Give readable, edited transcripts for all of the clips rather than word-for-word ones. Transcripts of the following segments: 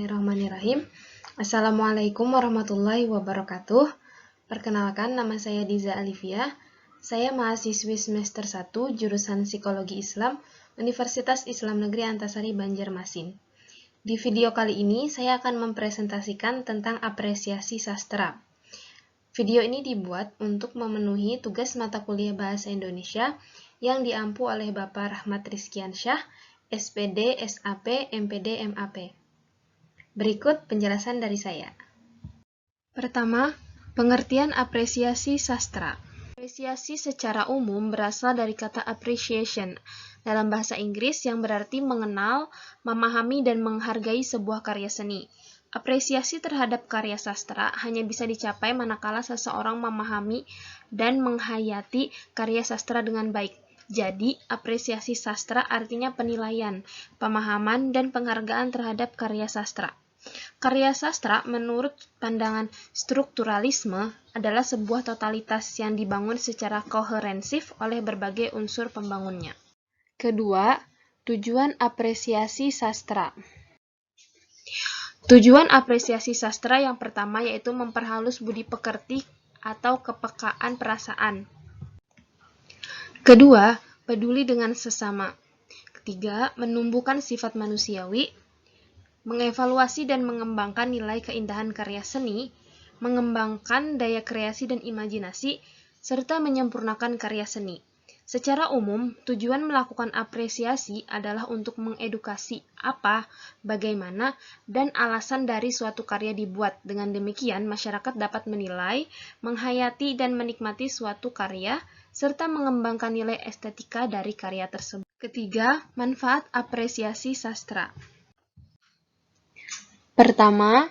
Bismillahirrahmanirrahim. Assalamualaikum warahmatullahi wabarakatuh. Perkenalkan, nama saya Diza Alivia. Saya mahasiswi semester 1 jurusan Psikologi Islam Universitas Islam Negeri Antasari Banjarmasin. Di video kali ini saya akan mempresentasikan tentang apresiasi sastra. Video ini dibuat untuk memenuhi tugas mata kuliah Bahasa Indonesia yang diampu oleh Bapak Rahmat Rizkiansyah, SPD, SAP, MPD, MAP. Berikut penjelasan dari saya. Pertama, pengertian apresiasi sastra. Apresiasi secara umum berasal dari kata appreciation dalam bahasa Inggris yang berarti mengenal, memahami, dan menghargai sebuah karya seni. Apresiasi terhadap karya sastra hanya bisa dicapai manakala seseorang memahami dan menghayati karya sastra dengan baik. Jadi, apresiasi sastra artinya penilaian, pemahaman, dan penghargaan terhadap karya sastra. Karya sastra menurut pandangan strukturalisme adalah sebuah totalitas yang dibangun secara koherensif oleh berbagai unsur pembangunnya. Kedua, tujuan apresiasi sastra. Tujuan apresiasi sastra yang pertama yaitu memperhalus budi pekerti atau kepekaan perasaan. Kedua, peduli dengan sesama. Ketiga, menumbuhkan sifat manusiawi, mengevaluasi dan mengembangkan nilai keindahan karya seni, mengembangkan daya kreasi dan imajinasi, serta menyempurnakan karya seni. Secara umum, tujuan melakukan apresiasi adalah untuk mengedukasi apa, bagaimana, dan alasan dari suatu karya dibuat. Dengan demikian, masyarakat dapat menilai, menghayati, dan menikmati suatu karya, serta mengembangkan nilai estetika dari karya tersebut. Ketiga, manfaat apresiasi sastra. Pertama,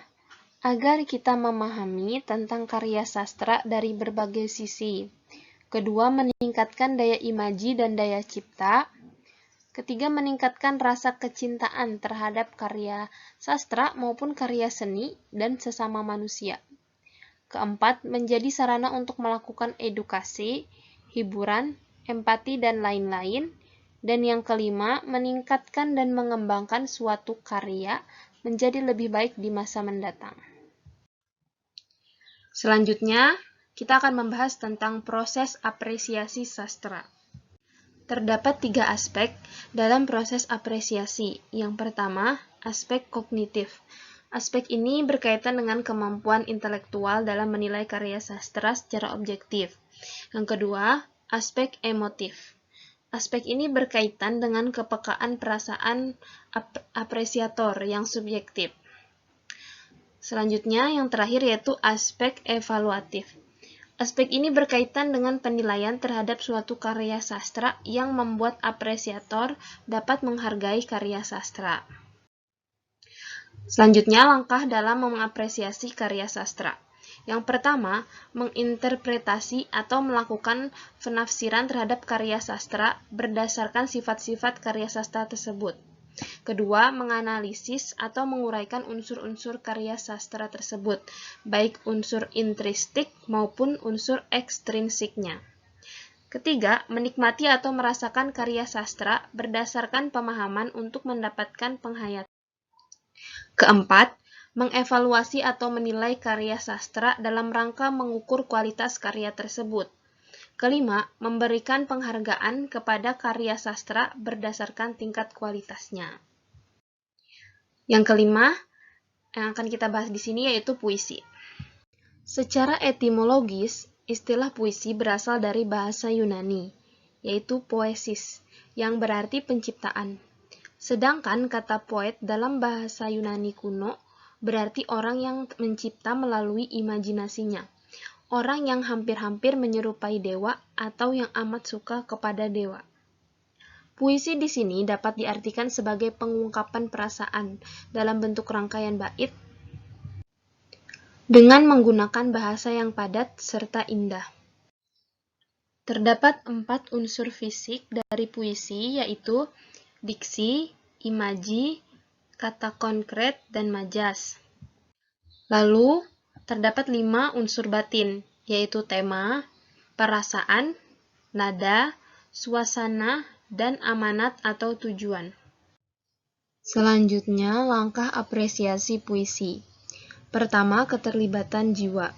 agar kita memahami tentang karya sastra dari berbagai sisi. Kedua, meningkatkan daya imaji dan daya cipta. Ketiga, meningkatkan rasa kecintaan terhadap karya sastra maupun karya seni dan sesama manusia. Keempat, menjadi sarana untuk melakukan edukasi, hiburan, empati, dan lain-lain. Dan yang kelima, meningkatkan dan mengembangkan suatu karya menjadi lebih baik di masa mendatang. Selanjutnya, kita akan membahas tentang proses apresiasi sastra. Terdapat 3 aspek dalam proses apresiasi. Yang pertama, aspek kognitif. Aspek ini berkaitan dengan kemampuan intelektual dalam menilai karya sastra secara objektif. Yang kedua, aspek emotif. Aspek ini berkaitan dengan kepekaan perasaan apresiator yang subjektif. Selanjutnya, yang terakhir yaitu aspek evaluatif. Aspek ini berkaitan dengan penilaian terhadap suatu karya sastra yang membuat apresiator dapat menghargai karya sastra. Selanjutnya, langkah dalam mengapresiasi karya sastra. Yang pertama, menginterpretasi atau melakukan penafsiran terhadap karya sastra berdasarkan sifat-sifat karya sastra tersebut. Kedua, menganalisis atau menguraikan unsur-unsur karya sastra tersebut, baik unsur intrinsik maupun unsur ekstrinsiknya. Ketiga, menikmati atau merasakan karya sastra berdasarkan pemahaman untuk mendapatkan penghayatan. Keempat, mengevaluasi atau menilai karya sastra dalam rangka mengukur kualitas karya tersebut. Kelima, memberikan penghargaan kepada karya sastra berdasarkan tingkat kualitasnya. Yang kelima, yang akan kita bahas di sini yaitu puisi. Secara etimologis, istilah puisi berasal dari bahasa Yunani, yaitu poesis, yang berarti penciptaan. Sedangkan kata poet dalam bahasa Yunani kuno berarti orang yang mencipta melalui imajinasinya. Orang yang hampir-hampir menyerupai dewa atau yang amat suka kepada dewa. Puisi di sini dapat diartikan sebagai pengungkapan perasaan dalam bentuk rangkaian bait dengan menggunakan bahasa yang padat serta indah. Terdapat 4 unsur fisik dari puisi yaitu diksi, imaji, kata konkret, dan majas. Lalu, terdapat 5 unsur batin, yaitu tema, perasaan, nada, suasana, dan amanat atau tujuan. Selanjutnya, langkah apresiasi puisi. Pertama, keterlibatan jiwa,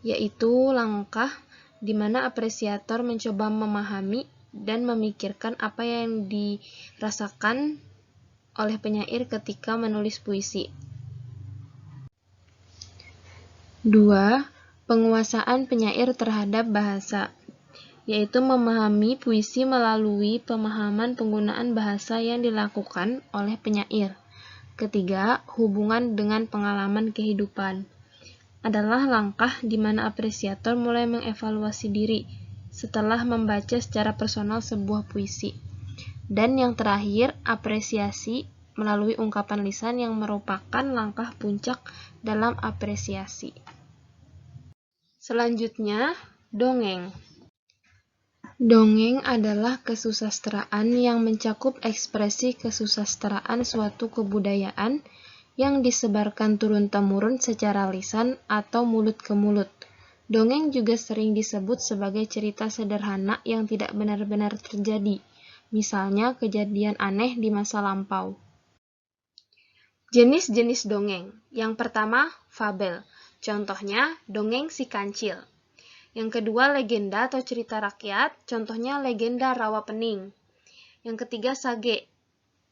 yaitu langkah di mana apresiator mencoba memahami dan memikirkan apa yang dirasakan oleh penyair ketika menulis puisi. 2. Penguasaan penyair terhadap bahasa, yaitu memahami puisi melalui pemahaman penggunaan bahasa yang dilakukan oleh penyair. Ketiga, hubungan dengan pengalaman kehidupan adalah langkah di mana apresiator mulai mengevaluasi diri setelah membaca secara personal sebuah puisi. Dan yang terakhir, apresiasi melalui ungkapan lisan yang merupakan langkah puncak dalam apresiasi. Selanjutnya, dongeng. Dongeng adalah kesusastraan yang mencakup ekspresi kesusastraan suatu kebudayaan yang disebarkan turun-temurun secara lisan atau mulut ke mulut. Dongeng juga sering disebut sebagai cerita sederhana yang tidak benar-benar terjadi, misalnya kejadian aneh di masa lampau. Jenis-jenis dongeng. Yang pertama, fabel. Contohnya, dongeng si kancil. Yang kedua, legenda atau cerita rakyat. Contohnya, legenda Rawa Pening. Yang ketiga, sage.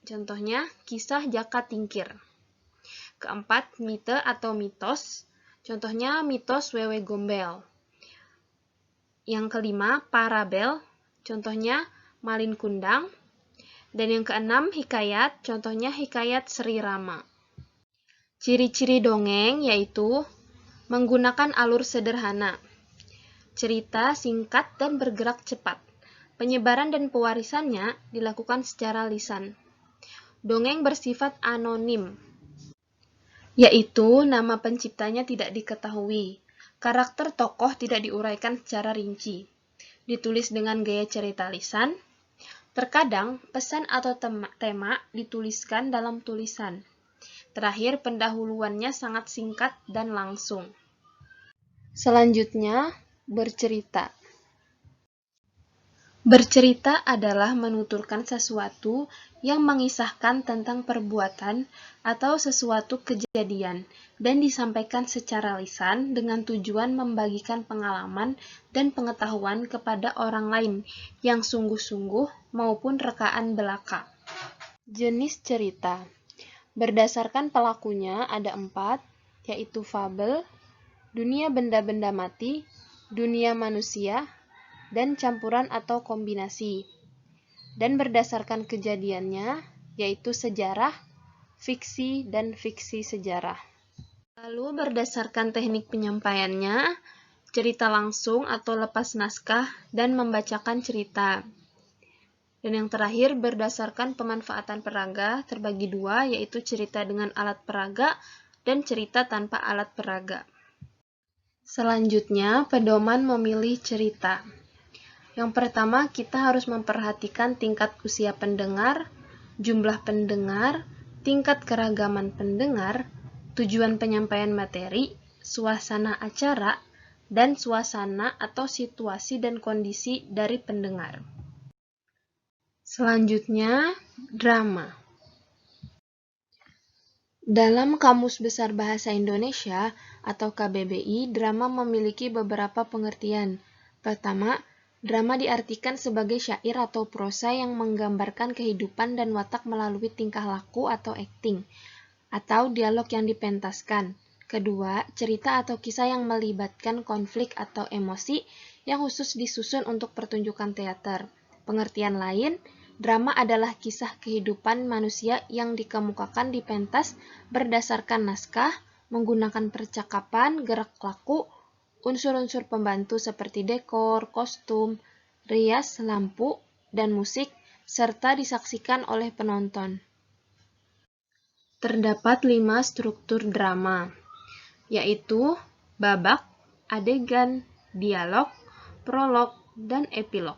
Contohnya, kisah Jaka Tingkir. Keempat, mite atau mitos. Contohnya, mitos Wewe Gombel. Yang kelima, parabel. Contohnya, Malin Kundang. Dan yang keenam, hikayat. Contohnya, hikayat Sri Rama. Ciri-ciri dongeng yaitu menggunakan alur sederhana, cerita singkat dan bergerak cepat. Penyebaran dan pewarisannya dilakukan secara lisan. Dongeng bersifat anonim, yaitu nama penciptanya tidak diketahui. Karakter tokoh tidak diuraikan secara rinci. Ditulis dengan gaya cerita lisan. Terkadang pesan atau tema dituliskan dalam tulisan. Terakhir, pendahuluannya sangat singkat dan langsung. Selanjutnya, bercerita. Bercerita adalah menuturkan sesuatu yang mengisahkan tentang perbuatan atau sesuatu kejadian dan disampaikan secara lisan dengan tujuan membagikan pengalaman dan pengetahuan kepada orang lain yang sungguh-sungguh maupun rekaan belaka. Jenis cerita. Berdasarkan pelakunya ada 4, yaitu fabel, dunia benda-benda mati, dunia manusia, dan campuran atau kombinasi. Dan berdasarkan kejadiannya, yaitu sejarah, fiksi, dan fiksi sejarah. Lalu berdasarkan teknik penyampaiannya, cerita langsung atau lepas naskah, dan membacakan cerita. Dan yang terakhir, berdasarkan pemanfaatan peraga, terbagi 2, yaitu cerita dengan alat peraga dan cerita tanpa alat peraga. Selanjutnya, pedoman memilih cerita. Yang pertama, kita harus memperhatikan tingkat usia pendengar, jumlah pendengar, tingkat keragaman pendengar, tujuan penyampaian materi, suasana acara, dan suasana atau situasi dan kondisi dari pendengar. Selanjutnya, drama. Dalam Kamus Besar Bahasa Indonesia atau KBBI, drama memiliki beberapa pengertian. Pertama, drama diartikan sebagai syair atau prosa yang menggambarkan kehidupan dan watak melalui tingkah laku atau akting, atau dialog yang dipentaskan. Kedua, cerita atau kisah yang melibatkan konflik atau emosi yang khusus disusun untuk pertunjukan teater. Pengertian lain, drama adalah kisah kehidupan manusia yang dikemukakan di pentas berdasarkan naskah, menggunakan percakapan, gerak laku, unsur-unsur pembantu seperti dekor, kostum, rias, lampu, dan musik, serta disaksikan oleh penonton. Terdapat 5 struktur drama, yaitu babak, adegan, dialog, prolog, dan epilog.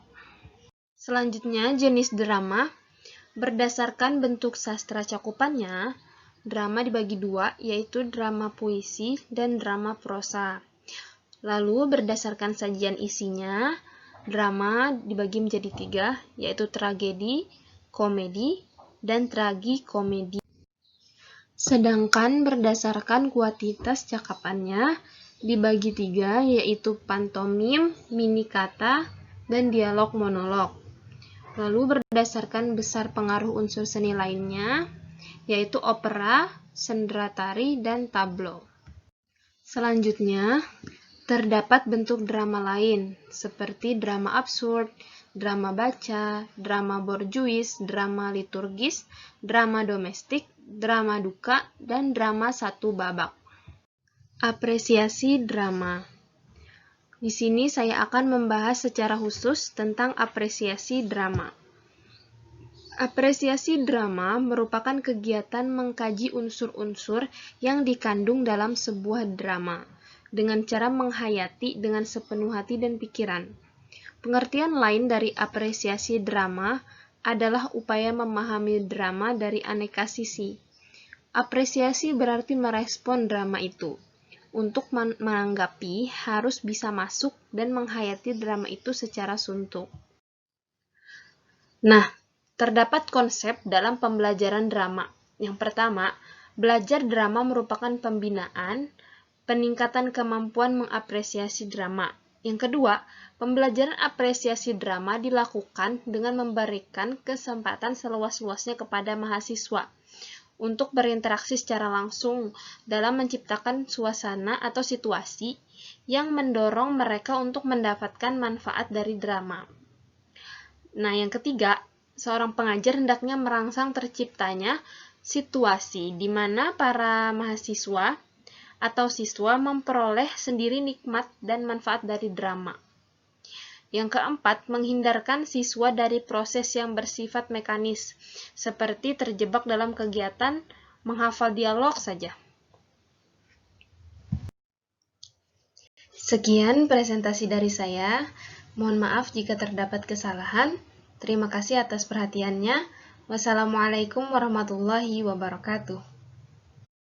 Selanjutnya, jenis drama. Berdasarkan bentuk sastra cakupannya, drama dibagi 2, yaitu drama puisi dan drama prosa. Lalu, berdasarkan sajian isinya, drama dibagi menjadi 3, yaitu tragedi, komedi, dan tragikomedi. Sedangkan berdasarkan kuantitas cakapannya dibagi 3, yaitu pantomim, mini kata, dan dialog monolog. Lalu berdasarkan besar pengaruh unsur seni lainnya, yaitu opera, sendera tari, dan tablo. Selanjutnya, terdapat bentuk drama lain, seperti drama absurd, drama baca, drama borjuis, drama liturgis, drama domestik, drama duka, dan drama satu babak. Apresiasi drama. Di sini saya akan membahas secara khusus tentang apresiasi drama. Apresiasi drama merupakan kegiatan mengkaji unsur-unsur yang dikandung dalam sebuah drama, dengan cara menghayati dengan sepenuh hati dan pikiran. Pengertian lain dari apresiasi drama adalah upaya memahami drama dari aneka sisi. Apresiasi berarti merespon drama itu. Untuk menanggapi, harus bisa masuk dan menghayati drama itu secara suntuk. Nah, terdapat konsep dalam pembelajaran drama. Yang pertama, belajar drama merupakan pembinaan, peningkatan kemampuan mengapresiasi drama. Yang kedua, pembelajaran apresiasi drama dilakukan dengan memberikan kesempatan seluas-luasnya kepada mahasiswa untuk berinteraksi secara langsung dalam menciptakan suasana atau situasi yang mendorong mereka untuk mendapatkan manfaat dari drama. Nah, yang ketiga, seorang pengajar hendaknya merangsang terciptanya situasi di mana para mahasiswa atau siswa memperoleh sendiri nikmat dan manfaat dari drama. Yang keempat, menghindarkan siswa dari proses yang bersifat mekanis, seperti terjebak dalam kegiatan menghafal dialog saja. Sekian presentasi dari saya. Mohon maaf jika terdapat kesalahan. Terima kasih atas perhatiannya. Wassalamualaikum warahmatullahi wabarakatuh.